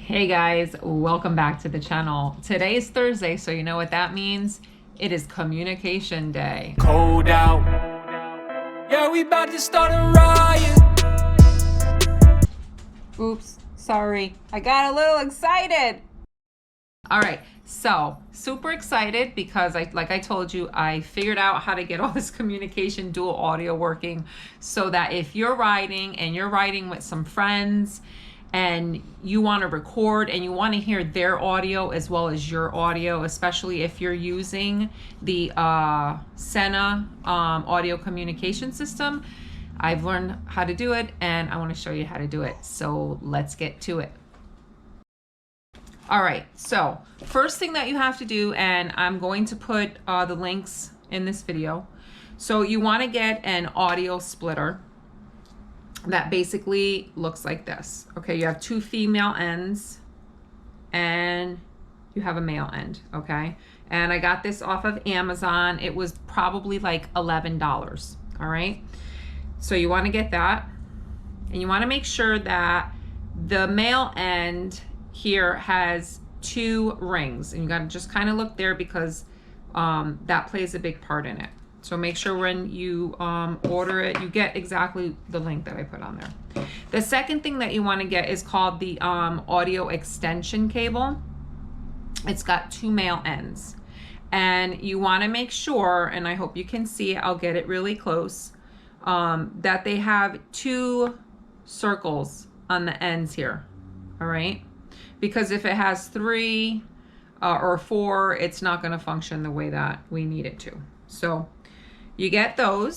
Hey guys, welcome back to the channel. Today is Thursday, so you know what that means? It is communication day. Cold out. Yeah, we about to start a riot. Oops, sorry. I got a little excited. All right, so super excited because like I told you, I figured out how to get all this communication dual audio working so that if you're riding and you're riding with some friends and you want to record and you want to hear their audio as well as your audio, especially if you're using the Sena audio communication system. I've learned how to do it and I want to show you how to do it. So let's get to it. All right, so first thing that you have to do, and I'm going to put the links in this video. So you want to get an audio splitter that basically looks like this. Okay, you have two female ends and you have a male end, okay? And I got this off of Amazon. It was probably like $11, all right? So you want to get that, and you want to make sure that the male end here has two rings, and you got to just kind of look there because that plays a big part in it. So make sure when you order it, you get exactly the link that I put on there. The second thing that you want to get is called the audio extension cable. It's got two male ends, and you want to make sure, and I hope you can see it, I'll get it really close, that they have two circles on the ends here, all right? Because if it has three or four, it's not going to function the way that we need it to. So you get those,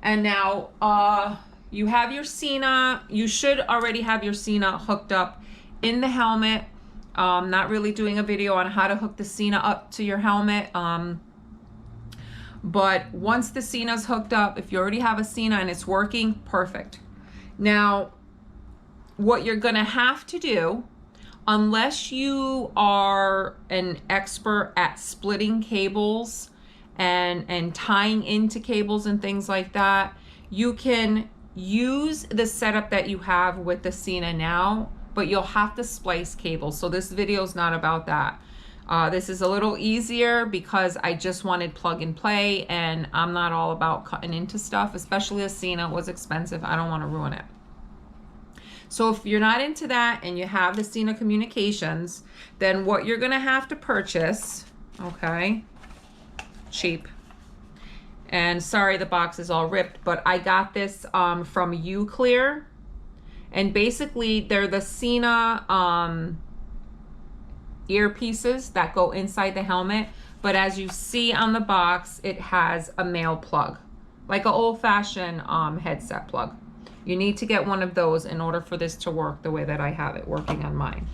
and now you have your Sena. You should already have your Sena hooked up in the helmet. Not really doing a video on how to hook the Sena up to your helmet. But once the Sena's hooked up, if you already have a Sena and it's working, perfect. Now, what you're gonna have to do, unless you are an expert at splitting cables and tying into cables and things like that, you can use the setup that you have with the Sena now, but you'll have to splice cables. So this video is not about that. This is a little easier because I just wanted plug and play, and I'm not all about cutting into stuff, especially a Sena was expensive. I don't want to ruin it. So if you're not into that and you have the Sena Communications, then what you're gonna have to purchase, okay, cheap. And sorry, the box is all ripped, but I got this from Uclear. And basically they're the Sena earpieces that go inside the helmet. But as you see on the box, it has a male plug, like an old-fashioned headset plug. You need to get one of those in order for this to work the way that I have it working on mine.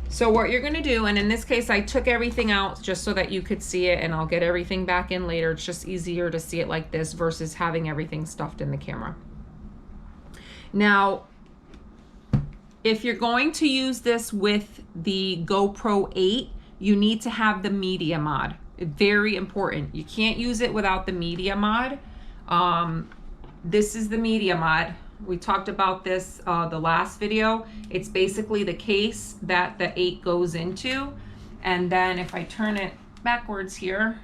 So what you're gonna do, and in this case, I took everything out just so that you could see it, and I'll get everything back in later. It's just easier to see it like this versus having everything stuffed in the camera. Now, if you're going to use this with the GoPro 8, you need to have the media mod. Very important. You can't use it without the media mod. This is the media mod. We talked about this the last video. It's basically the case that the 8 goes into. And then if I turn it backwards here,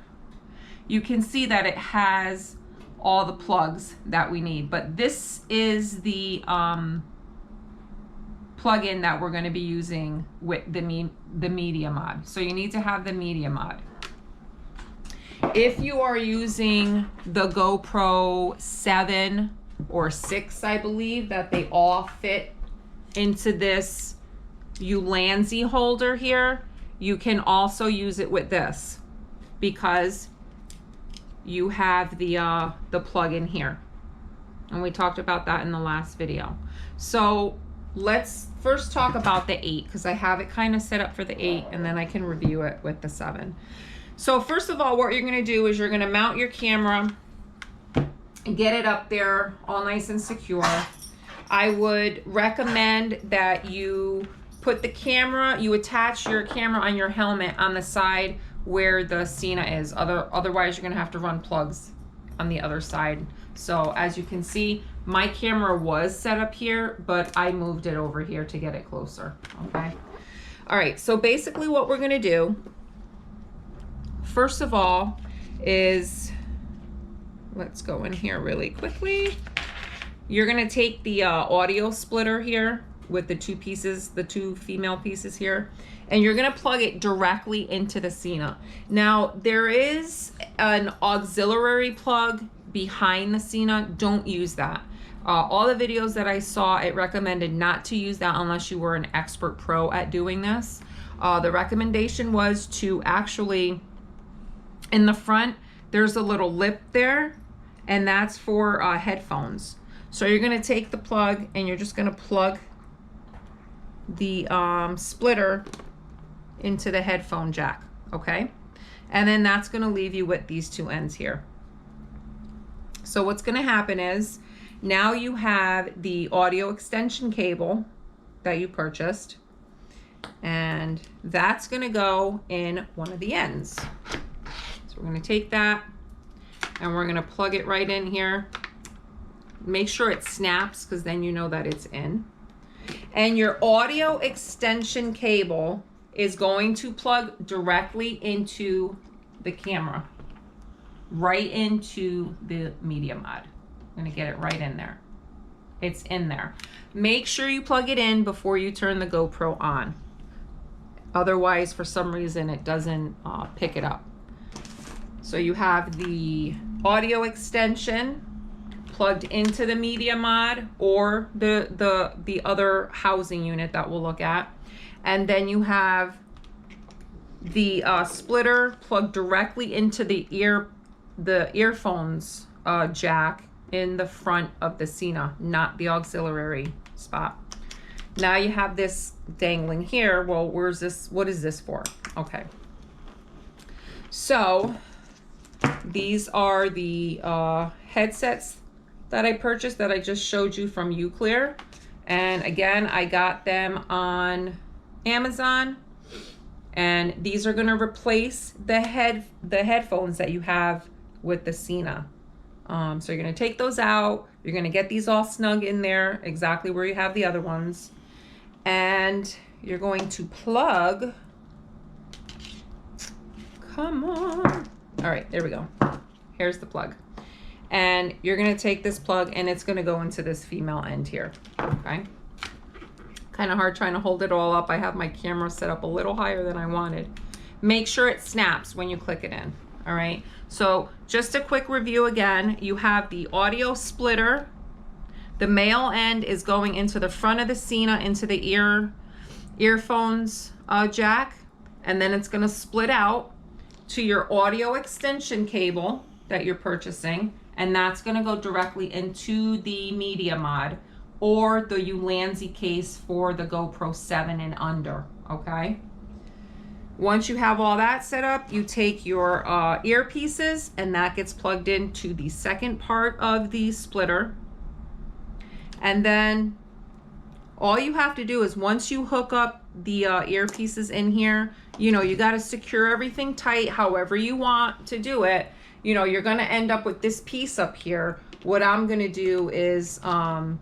you can see that it has all the plugs that we need. But this is the plug-in that we're going to be using with the media mod. So you need to have the media mod. If you are using the GoPro 7 or 6, I believe that they all fit into this Ulanzi holder here, you can also use it with this because you have the plug in here. And we talked about that in the last video. So let's first talk about the 8 because I have it kind of set up for the 8, and then I can review it with the 7. So first of all, what you're gonna do is you're gonna mount your camera and get it up there all nice and secure. I would recommend that you put the camera, you attach your camera on your helmet on the side where the Sena is. Otherwise you're gonna have to run plugs on the other side. So as you can see, My camera was set up here, but I moved it over here to get it closer, okay? All right, so basically what we're gonna do, first of all, is, let's go in here really quickly. You're gonna take the audio splitter here with the two pieces, the two female pieces here, and you're gonna plug it directly into the Sena. Now, there is an auxiliary plug behind the Sena. Don't use that. All the videos that I saw, it recommended not to use that unless you were an expert pro at doing this. The recommendation was to actually, in the front, there's a little lip there, and that's for headphones. So you're gonna take the plug and you're just gonna plug the splitter into the headphone jack, okay? And then that's gonna leave you with these two ends here. So what's gonna happen is, now you have the audio extension cable that you purchased, and that's gonna go in one of the ends. So we're gonna take that and we're gonna plug it right in here. Make sure it snaps, because then you know that it's in. And your audio extension cable is going to plug directly into the camera, right into the media mod. I'm gonna get it right in there. It's in there. Make sure you plug it in before you turn the GoPro on. Otherwise, for some reason, it doesn't pick it up. So you have the audio extension plugged into the media mod, or the other housing unit that we'll look at. And then you have the splitter plugged directly into the earphones jack in the front of the Sena, not the auxiliary spot. Now you have this dangling here. Well, where's this? What is this for? Okay. So these are the headsets that I purchased that I just showed you from Uclear. And again, I got them on Amazon. And these are gonna replace the headphones that you have with the Sena. So you're gonna take those out. You're gonna get these all snug in there, exactly where you have the other ones. And you're going to plug, come on. All right, there we go. Here's the plug. And you're gonna take this plug and it's gonna go into this female end here, okay? Kind of hard trying to hold it all up. I have my camera set up a little higher than I wanted. Make sure it snaps when you click it in, all right? So just a quick review again, you have the audio splitter. The male end is going into the front of the Sena, into the earphones jack, and then it's gonna split out to your audio extension cable that you're purchasing, and that's gonna go directly into the media mod or the Ulanzi case for the GoPro 7 and under, okay? Once you have all that set up, you take your earpieces, and that gets plugged into the second part of the splitter. And then all you have to do is, once you hook up the earpieces in here, you know, you got to secure everything tight however you want to do it. You know, you're going to end up with this piece up here. What I'm going to do is I'm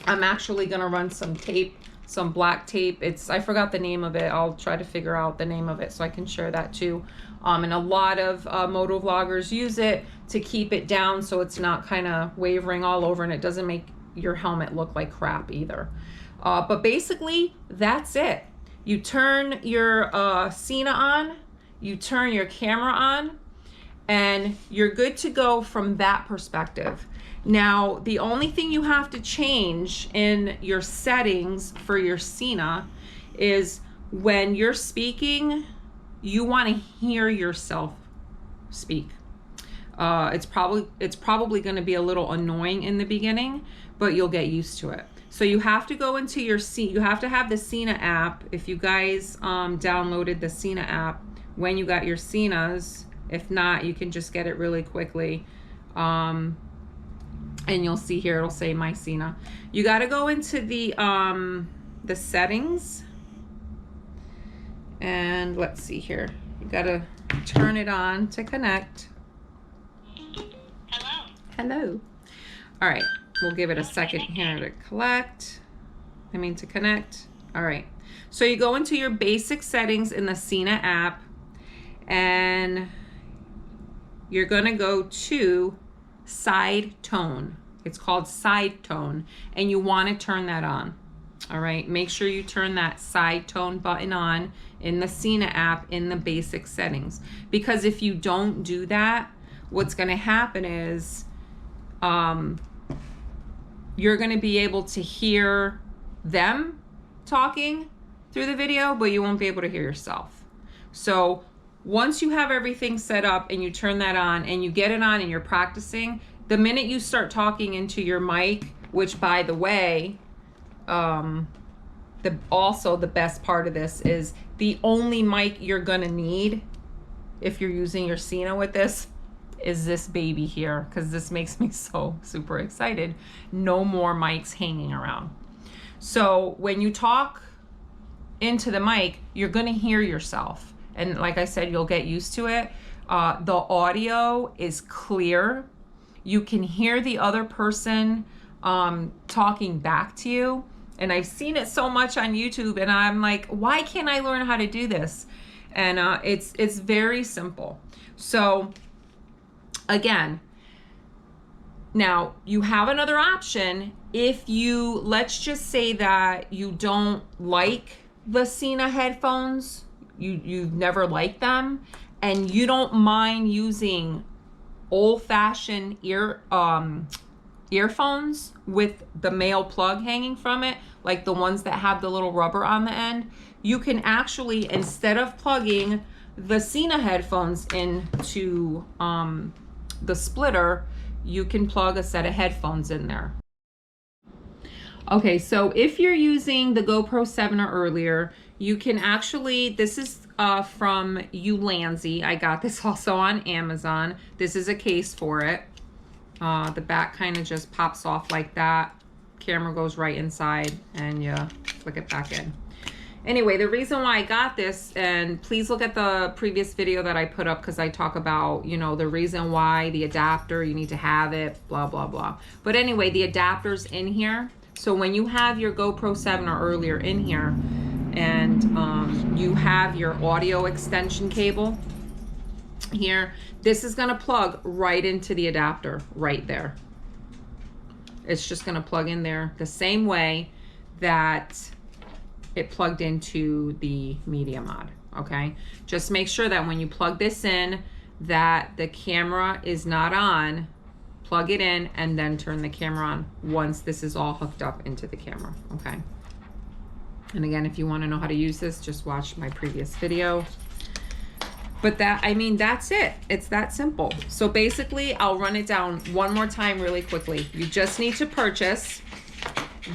actually going to run some tape, some black tape. I forgot the name of it. I'll try to figure out the name of it so I can share that too. And a lot of moto vloggers use it to keep it down so it's not kind of wavering all over, and it doesn't make your helmet look like crap either. But basically, that's it. You turn your Sena on, you turn your camera on, and you're good to go from that perspective. Now, the only thing you have to change in your settings for your Sena is when you're speaking, you want to hear yourself speak. It's probably going to be a little annoying in the beginning, but you'll get used to it. So you have to go into your you have to have the Sena app. If you guys downloaded the Sena app when you got your Senas, if not, you can just get it really quickly. And you'll see here, it'll say My Sena. You got to go into the settings, and let's see here. You got to turn it on to connect. Hello. Hello. All right, we'll give it a second here to to connect. All right, so you go into your basic settings in the Sena app, and you're gonna go to side tone. It's called side tone, and you wanna turn that on. All right, make sure you turn that side tone button on in the Sena app in the basic settings, because if you don't do that, what's gonna happen is you're going to be able to hear them talking through the video, but you won't be able to hear yourself. So once you have everything set up and you turn that on and you get it on and you're practicing, the minute you start talking into your mic, which by the way, also the best part of this is the only mic you're going to need if you're using your Sena with this is this baby here, because this makes me so super excited. No more mics hanging around. So when you talk into the mic, you're gonna hear yourself. And like I said, you'll get used to it. The audio is clear. You can hear the other person talking back to you. And I've seen it so much on YouTube, and I'm like, why can't I learn how to do this? And it's very simple. So again, now you have another option. If you, let's just say that you don't like the Sena headphones, you've never liked them, and you don't mind using old-fashioned earphones with the male plug hanging from it, like the ones that have the little rubber on the end, you can actually, instead of plugging the Sena headphones into the splitter, you can plug a set of headphones in there. Okay, so if you're using the GoPro 7 or earlier, you can actually, this is from Uclear. I got this also on Amazon. This is a case for it. The back kind of just pops off like that. Camera goes right inside and you click it back in. Anyway, the reason why I got this, and please look at the previous video that I put up, because I talk about, you know, the reason why the adapter, you need to have it, blah, blah, blah. But anyway, the adapter's in here. So when you have your GoPro 7 or earlier in here, and you have your audio extension cable here, this is gonna plug right into the adapter right there. It's just gonna plug in there the same way that it plugged into the media mod. Okay, just make sure that when you plug this in, that the camera is not on. Plug it in and then turn the camera on once this is all hooked up into the camera. Okay, and again, if you want to know how to use this, just watch my previous video. But that, I mean, that's it. It's that simple. So basically, I'll run it down one more time really quickly. You just need to purchase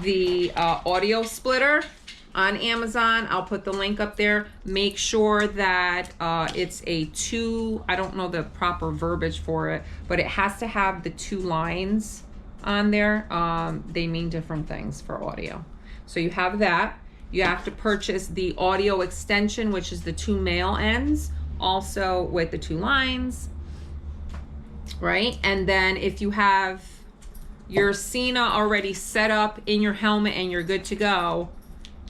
the audio splitter on Amazon. I'll put the link up there. Make sure that it's a I don't know the proper verbiage for it, but it has to have the 2 lines on there. They mean different things for audio. So you have that. You have to purchase the audio extension, which is the 2 male ends, also with the 2 lines, right? And then if you have your Sena already set up in your helmet and you're good to go,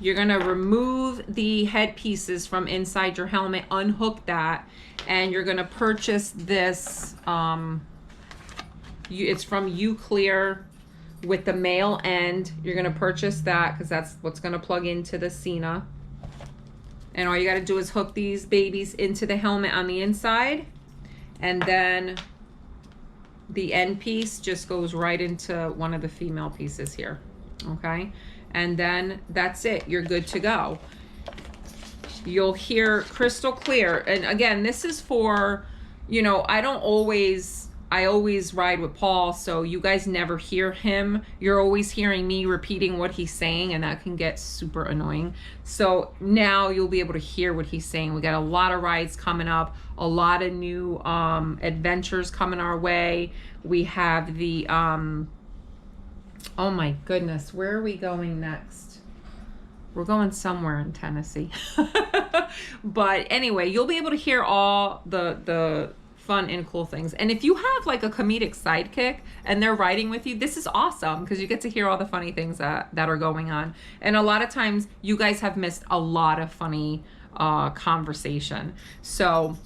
you're gonna remove the headpieces from inside your helmet, unhook that, and you're gonna purchase this, it's from Uclear with the male end. You're gonna purchase that because that's what's gonna plug into the Sena. And all you gotta do is hook these babies into the helmet on the inside, and then the end piece just goes right into one of the female pieces here, okay? And then that's it, you're good to go. You'll hear crystal clear. And again, this is for, you know, I always ride with Paul, so you guys never hear him. You're always hearing me repeating what he's saying, and that can get super annoying. So now you'll be able to hear what he's saying. We got a lot of rides coming up, a lot of new adventures coming our way. We have the, oh my goodness, where are we going next? We're going somewhere in Tennessee. But anyway, you'll be able to hear all the fun and cool things. And if you have like a comedic sidekick and they're writing with you, this is awesome because you get to hear all the funny things that are going on. And a lot of times you guys have missed a lot of funny conversation. So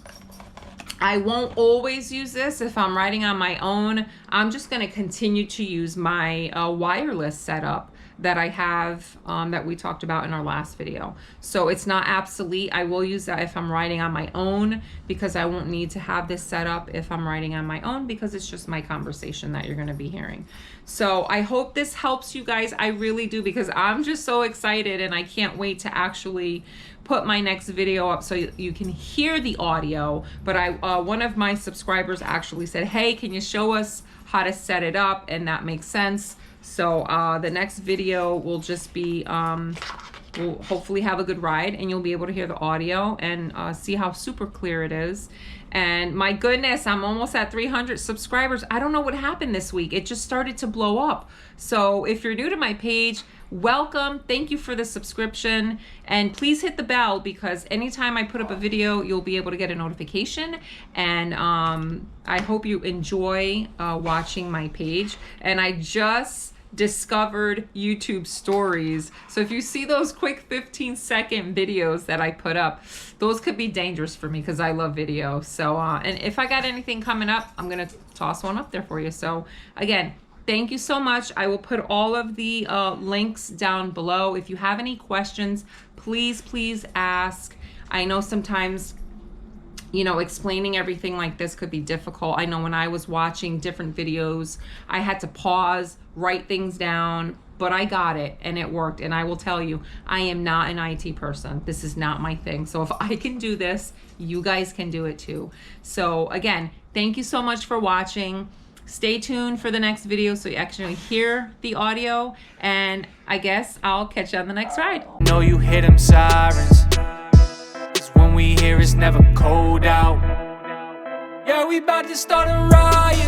I won't always use this. If I'm writing on my own, I'm just going to continue to use my wireless setup that I have that we talked about in our last video. So it's not obsolete. I will use that if I'm writing on my own, because I won't need to have this set up if I'm writing on my own, because it's just my conversation that you're going to be hearing. So I hope this helps you guys. I really do, because I'm just so excited and I can't wait to actually put my next video up so you can hear the audio. But one of my subscribers actually said, hey, can you show us how to set it up? And that makes sense. So the next video will just be, we'll hopefully have a good ride and you'll be able to hear the audio and see how super clear it is. And my goodness, I'm almost at 300 subscribers. I don't know what happened this week. It just started to blow up. So if you're new to my page, welcome. Thank you for the subscription. And please hit the bell, because anytime I put up a video, you'll be able to get a notification. And I hope you enjoy watching my page. And I just discovered YouTube stories. So if you see those quick 15-second videos that I put up, those could be dangerous for me because I love video. So and if I got anything coming up, I'm gonna toss one up there for you. So again, thank you so much. I will put all of the links down below. If you have any questions, please ask. I know sometimes, you know, explaining everything like this could be difficult. I know when I was watching different videos, I had to pause, write things down, but I got it and it worked. And I will tell you, I am not an IT person. This is not my thing. So if I can do this, you guys can do it too. So again, thank you so much for watching. Stay tuned for the next video so you actually hear the audio. And I guess I'll catch you on the next ride. Know you hear them sirens. When we hear it's never cold out. Yeah, we about to start a riot.